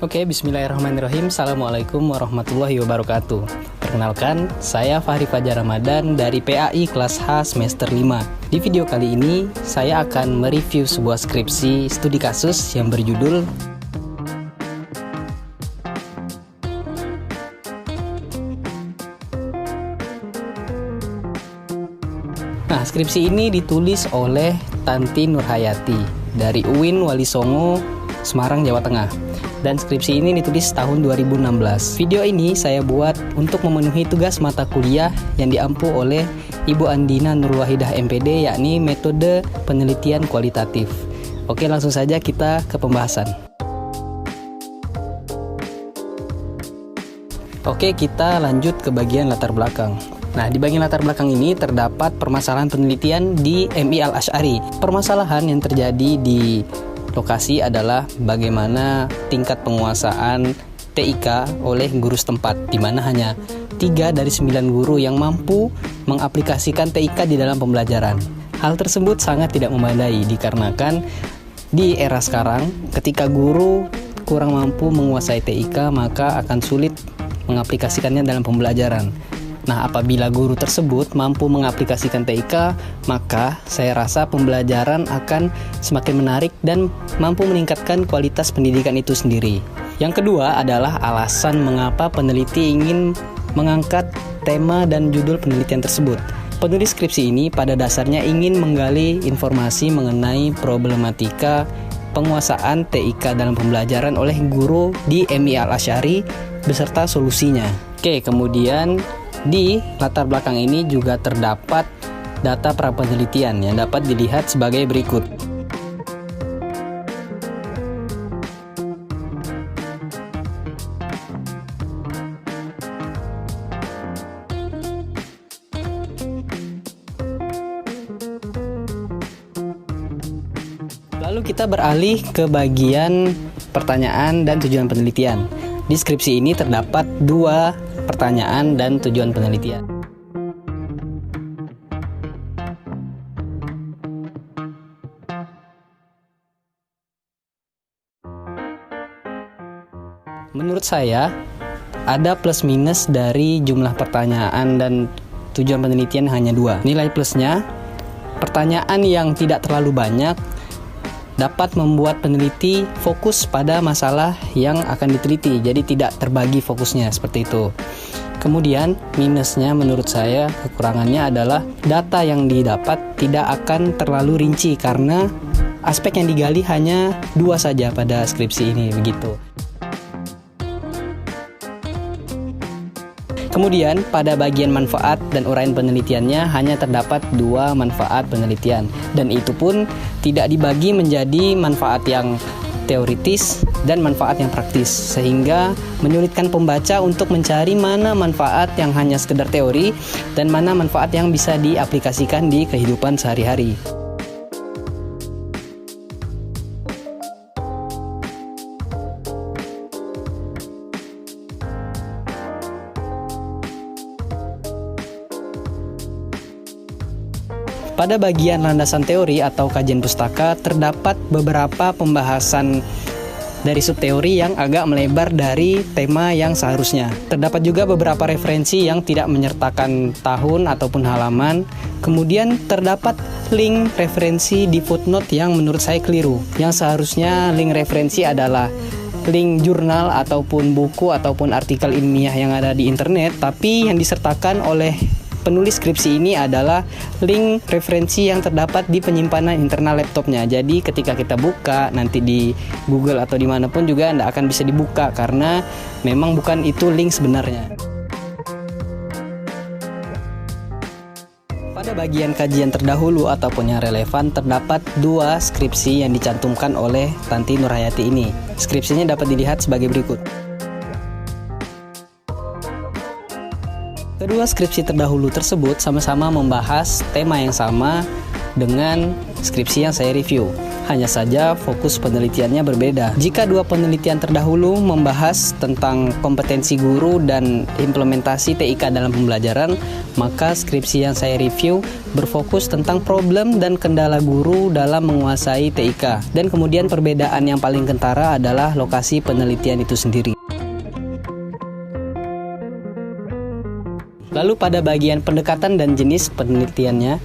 Oke, bismillahirrahmanirrahim. Assalamualaikum warahmatullahi wabarakatuh. Perkenalkan, saya Fahri Fajar Ramadan dari PAI kelas H semester 5. Di video kali ini, saya akan mereview sebuah skripsi studi kasus yang berjudul skripsi ini ditulis oleh Tanti Nurhayati dari UIN Wali Songo, Semarang, Jawa Tengah. Dan skripsi ini ditulis tahun 2016. Video ini saya buat untuk memenuhi tugas mata kuliah yang diampu oleh Ibu Andina Nurwahidah MPD, yakni metode penelitian kualitatif. Oke, langsung saja kita ke pembahasan. Oke, kita lanjut ke bagian latar belakang. Nah, di bagian latar belakang ini terdapat permasalahan penelitian di MI Al-Asy'ari. Permasalahan yang terjadi di lokasi adalah bagaimana tingkat penguasaan TIK oleh guru setempat, di mana hanya 3 dari 9 guru yang mampu mengaplikasikan TIK di dalam pembelajaran. Hal tersebut sangat tidak memadai dikarenakan di era sekarang ketika guru kurang mampu menguasai TIK, maka akan sulit mengaplikasikannya dalam pembelajaran. Nah, apabila guru tersebut mampu mengaplikasikan TIK, maka saya rasa pembelajaran akan semakin menarik dan mampu meningkatkan kualitas pendidikan itu sendiri. Yang kedua adalah alasan mengapa peneliti ingin mengangkat tema dan judul penelitian tersebut. Penulis skripsi ini pada dasarnya ingin menggali informasi mengenai problematika penguasaan TIK dalam pembelajaran oleh guru di MI Al-Asy'ari beserta solusinya. Oke, kemudian di latar belakang ini juga terdapat data prapenelitian yang dapat dilihat sebagai berikut. Lalu kita beralih ke bagian pertanyaan dan tujuan penelitian. Di skripsi ini terdapat 2 pertanyaan dan tujuan penelitian. Menurut saya, ada plus minus dari jumlah pertanyaan dan tujuan penelitian hanya 2. Nilai plusnya, pertanyaan yang tidak terlalu banyak dapat membuat peneliti fokus pada masalah yang akan diteliti, jadi tidak terbagi fokusnya seperti itu. Kemudian minusnya menurut saya, kekurangannya adalah data yang didapat tidak akan terlalu rinci karena aspek yang digali hanya 2 saja pada skripsi ini, begitu. Kemudian pada bagian manfaat dan uraian penelitiannya hanya terdapat 2 manfaat penelitian, dan itu pun tidak dibagi menjadi manfaat yang teoritis dan manfaat yang praktis, sehingga menyulitkan pembaca untuk mencari mana manfaat yang hanya sekedar teori dan mana manfaat yang bisa diaplikasikan di kehidupan sehari-hari. Pada bagian landasan teori atau kajian pustaka terdapat beberapa pembahasan dari subteori yang agak melebar dari tema yang seharusnya. Terdapat juga beberapa referensi yang tidak menyertakan tahun ataupun halaman. Kemudian terdapat link referensi di footnote yang menurut saya keliru. Yang seharusnya link referensi adalah link jurnal ataupun buku ataupun artikel ilmiah yang ada di internet, tapi yang disertakan oleh penulis skripsi ini adalah link referensi yang terdapat di penyimpanan internal laptopnya. Jadi ketika kita buka nanti di Google atau dimanapun juga tidak akan bisa dibuka karena memang bukan itu link sebenarnya. Pada bagian kajian terdahulu ataupun yang relevan terdapat 2 skripsi yang dicantumkan oleh Tanti Nurhayati ini. Skripsinya dapat dilihat sebagai berikut. Kedua skripsi terdahulu tersebut sama-sama membahas tema yang sama, dengan skripsi yang saya review. Hanya saja fokus penelitiannya berbeda. Jika dua penelitian terdahulu membahas tentang kompetensi guru dan implementasi TIK dalam pembelajaran, maka skripsi yang saya review berfokus tentang problem dan kendala guru dalam menguasai TIK. Dan kemudian perbedaan yang paling kentara adalah lokasi penelitian itu sendiri. Lalu pada bagian pendekatan dan jenis penelitiannya,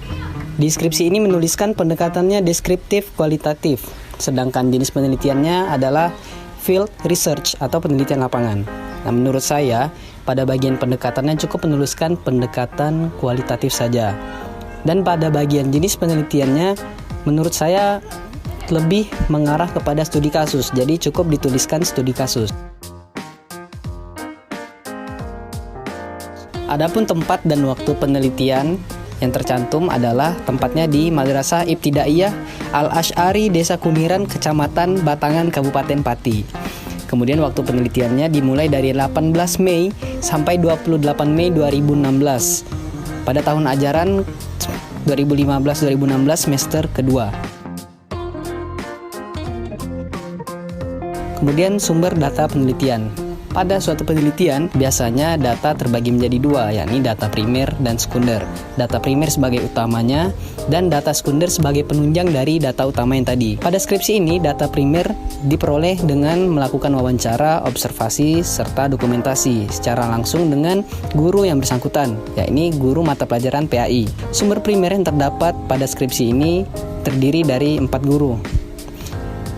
di skripsi ini menuliskan pendekatannya deskriptif kualitatif, sedangkan jenis penelitiannya adalah field research atau penelitian lapangan. Nah, menurut saya, pada bagian pendekatannya cukup menuliskan pendekatan kualitatif saja. Dan pada bagian jenis penelitiannya, menurut saya lebih mengarah kepada studi kasus, jadi cukup dituliskan studi kasus. Adapun tempat dan waktu penelitian yang tercantum adalah tempatnya di Madrasah Ibtidaiyah Al-Asy'ari Desa Kuniran, Kecamatan Batangan, Kabupaten Pati. Kemudian waktu penelitiannya dimulai dari 18 Mei sampai 28 Mei 2016 pada tahun ajaran 2015-2016 semester kedua. Kemudian sumber data penelitian. Pada suatu penelitian, biasanya data terbagi menjadi dua, yakni data primer dan sekunder. Data primer sebagai utamanya, dan data sekunder sebagai penunjang dari data utama yang tadi. Pada skripsi ini, data primer diperoleh dengan melakukan wawancara, observasi, serta dokumentasi secara langsung dengan guru yang bersangkutan, yakni guru mata pelajaran PAI. Sumber primer yang terdapat pada skripsi ini terdiri dari 4 guru,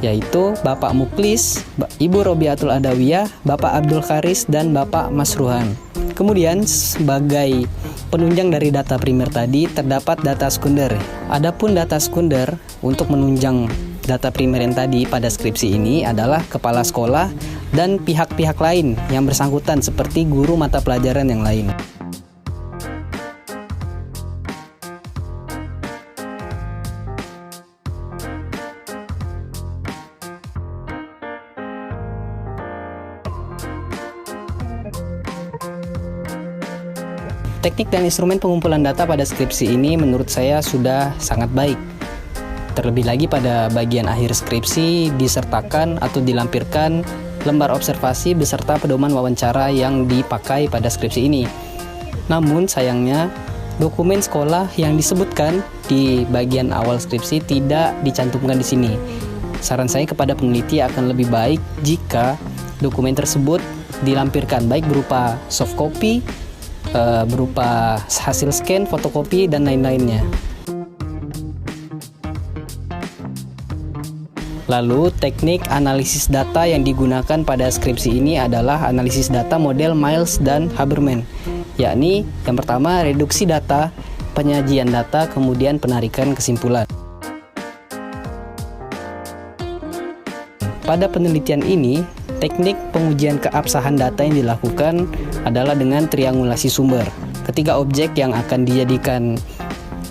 yaitu Bapak Muklis, Ibu Robiatul Adawiyah, Bapak Abdul Kharis, dan Bapak Masruhan. Kemudian sebagai penunjang dari data primer tadi terdapat data sekunder. Adapun data sekunder untuk menunjang data primer yang tadi pada skripsi ini adalah kepala sekolah dan pihak-pihak lain yang bersangkutan seperti guru mata pelajaran yang lain. Teknik dan instrumen pengumpulan data pada skripsi ini menurut saya sudah sangat baik. Terlebih lagi pada bagian akhir skripsi disertakan atau dilampirkan lembar observasi beserta pedoman wawancara yang dipakai pada skripsi ini. Namun sayangnya dokumen sekolah yang disebutkan di bagian awal skripsi tidak dicantumkan di sini. Saran saya kepada peneliti akan lebih baik jika dokumen tersebut dilampirkan baik berupa soft copy, berupa hasil scan, fotokopi, dan lain-lainnya. Lalu, teknik analisis data yang digunakan pada skripsi ini adalah analisis data model Miles dan Habermas, yakni yang pertama reduksi data, penyajian data, kemudian penarikan kesimpulan. Pada penelitian ini, teknik pengujian keabsahan data yang dilakukan adalah dengan triangulasi sumber. Ketiga objek yang akan dijadikan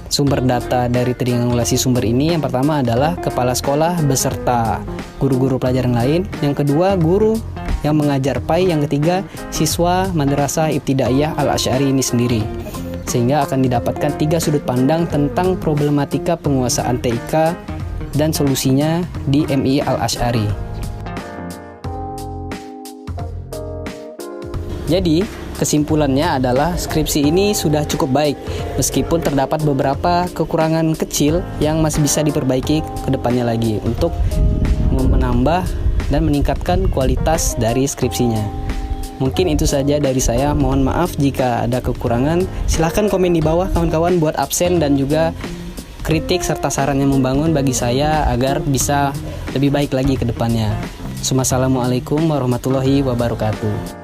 sumber data dari triangulasi sumber ini, yang pertama adalah kepala sekolah beserta guru-guru pelajaran lain, yang kedua guru yang mengajar PAI, yang ketiga siswa Madrasah Ibtidaiyah Al-Asy'ari ini sendiri. Sehingga akan didapatkan 3 sudut pandang tentang problematika penguasaan TIK dan solusinya di MI Al-Asy'ari. Jadi, kesimpulannya adalah skripsi ini sudah cukup baik, meskipun terdapat beberapa kekurangan kecil yang masih bisa diperbaiki ke depannya lagi untuk menambah dan meningkatkan kualitas dari skripsinya. Mungkin itu saja dari saya, mohon maaf jika ada kekurangan. Silahkan komen di bawah kawan-kawan buat absen dan juga kritik serta saran yang membangun bagi saya agar bisa lebih baik lagi ke depannya. Assalamualaikum warahmatullahi wabarakatuh.